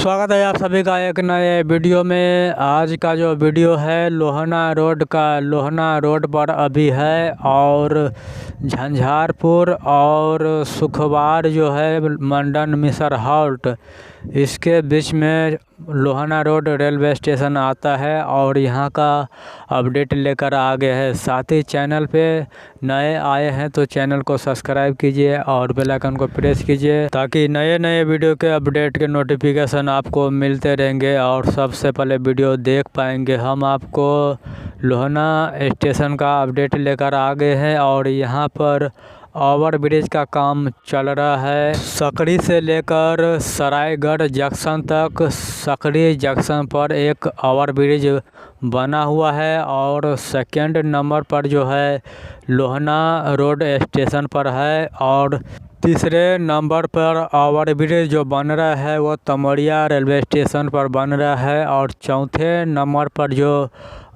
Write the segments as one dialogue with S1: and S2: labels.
S1: स्वागत है आप सभी का एक नए वीडियो में। आज का जो वीडियो है लोहना रोड का, लोहना रोड पर अभी है और झंझारपुर और सुखवार जो है मंडन मिसर हॉल्ट, इसके बीच में लोहना रोड रेलवे स्टेशन आता है और यहाँ का अपडेट लेकर आ गए हैं। साथ ही चैनल पे नए आए हैं तो चैनल को सब्सक्राइब कीजिए और बेल आइकन को प्रेस कीजिए ताकि नए नए वीडियो के अपडेट के नोटिफिकेशन आपको मिलते रहेंगे और सबसे पहले वीडियो देख पाएंगे। हम आपको लोहना स्टेशन का अपडेट लेकर आ गए हैं और यहाँ पर ओवर ब्रिज का काम चल रहा है। सकड़ी से लेकर सरायगढ़ जंक्शन तक, सकड़ी जंक्शन पर एक ओवर ब्रिज बना हुआ है और सेकंड नंबर पर जो है लोहना रोड स्टेशन पर है और तीसरे नंबर पर ओवर ब्रिज जो बन रहा है वो तमोरिया रेलवे स्टेशन पर बन रहा है और चौथे नंबर पर जो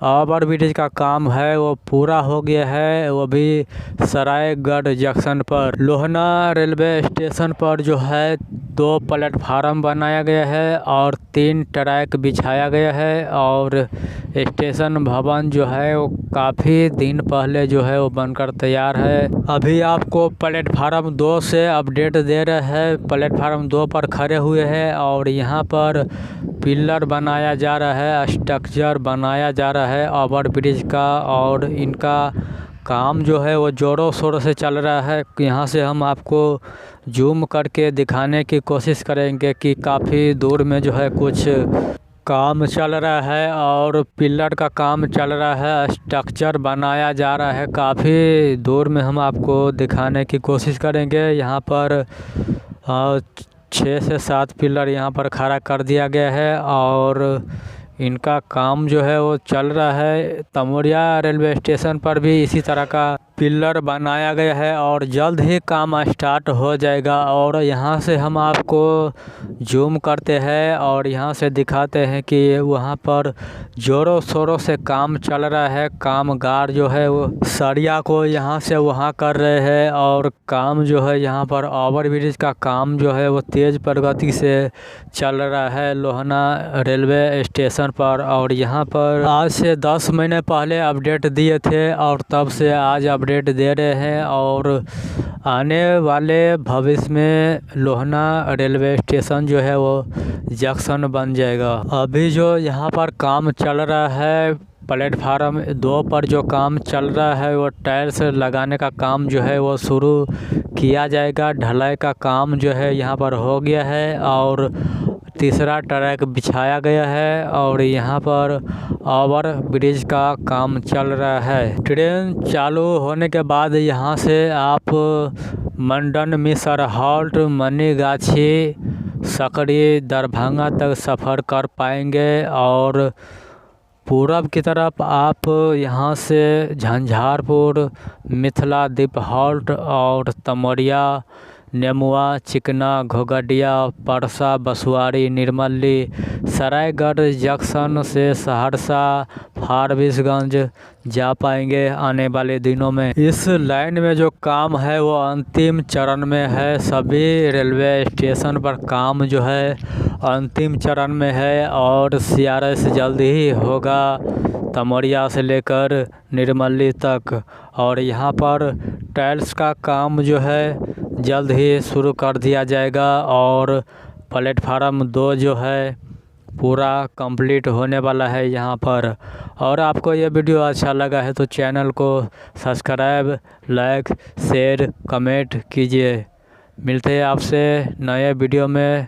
S1: ओवर ब्रिज का काम है वो पूरा हो गया है, वो भी सरायगढ़ जंक्शन पर। लोहना रेलवे स्टेशन पर जो है 2 प्लेटफार्म बनाया गया है और 3 ट्रैक बिछाया गया है और स्टेशन भवन जो है वो काफ़ी दिन पहले जो है वो बनकर तैयार है। अभी आपको प्लेटफार्म 2 से अपडेट दे रहे हैं। प्लेटफार्म 2 पर खड़े हुए हैं और यहाँ पर पिलर बनाया जा रहा है, स्ट्रक्चर बनाया जा रहा है ओवर ब्रिज का और इनका काम जो है वो ज़ोरों शोरों से चल रहा है। यहाँ से हम आपको जूम करके दिखाने की कोशिश करेंगे कि काफ़ी दूर में जो है कुछ काम चल रहा है और पिलर का काम चल रहा है, स्ट्रक्चर बनाया जा रहा है। काफ़ी दूर में हम आपको दिखाने की कोशिश करेंगे। यहाँ पर 6 से 7 पिलर यहाँ पर खड़ा कर दिया गया है और इनका काम जो है वो चल रहा है। तमोरिया रेलवे स्टेशन पर भी इसी तरह का पिलर बनाया गया है और जल्द ही काम स्टार्ट हो जाएगा। और यहाँ से हम आपको जूम करते हैं और यहाँ से दिखाते हैं कि वहाँ पर ज़ोरों शोरों से काम चल रहा है। कामगार जो है वो सरिया को यहाँ से वहाँ कर रहे हैं और काम जो है यहाँ पर ओवर ब्रिज का काम जो है वो तेज़ प्रगति से चल रहा है लोहना रेलवे स्टेशन पर। और यहाँ पर आज से 10 महीने पहले अपडेट दिए थे और तब से आज अपडेट दे रहे हैं और आने वाले भविष्य में लोहना रेलवे स्टेशन जो है वो जंक्शन बन जाएगा। अभी जो यहाँ पर काम चल रहा है प्लेटफार्म 2 पर जो काम चल रहा है वो टाइल्स लगाने का काम जो है वो शुरू किया जाएगा। ढलाई का काम जो है यहाँ पर हो गया है और तीसरा ट्रैक बिछाया गया है और यहाँ पर ओवर ब्रिज का काम चल रहा है। ट्रेन चालू होने के बाद यहाँ से आप मंडन मिसर हॉल्ट, मनीगाछी, सकड़ी, दरभंगा तक सफ़र कर पाएंगे और पूरब की तरफ आप यहाँ से झंझारपुर, मिथिला दीप हॉल्ट और तमोरिया, नेमुआ, चिकना, घोगडिया, परसा, बसुआरी, निर्मली, सरायगढ़ जंक्शन से सहरसा, फारबिसगंज जा पाएंगे आने वाले दिनों में। इस लाइन में जो काम है वो अंतिम चरण में है। सभी रेलवे स्टेशन पर काम जो है अंतिम चरण में है और CRS जल्द ही होगा तमोरिया से लेकर निर्मली तक। और यहाँ पर टाइल्स का काम जो है जल्द ही शुरू कर दिया जाएगा और प्लेटफार्म 2 जो है पूरा कंप्लीट होने वाला है यहाँ पर। और आपको ये वीडियो अच्छा लगा है तो चैनल को सब्सक्राइब, लाइक, शेयर, कमेंट कीजिए। मिलते हैं आपसे नए वीडियो में।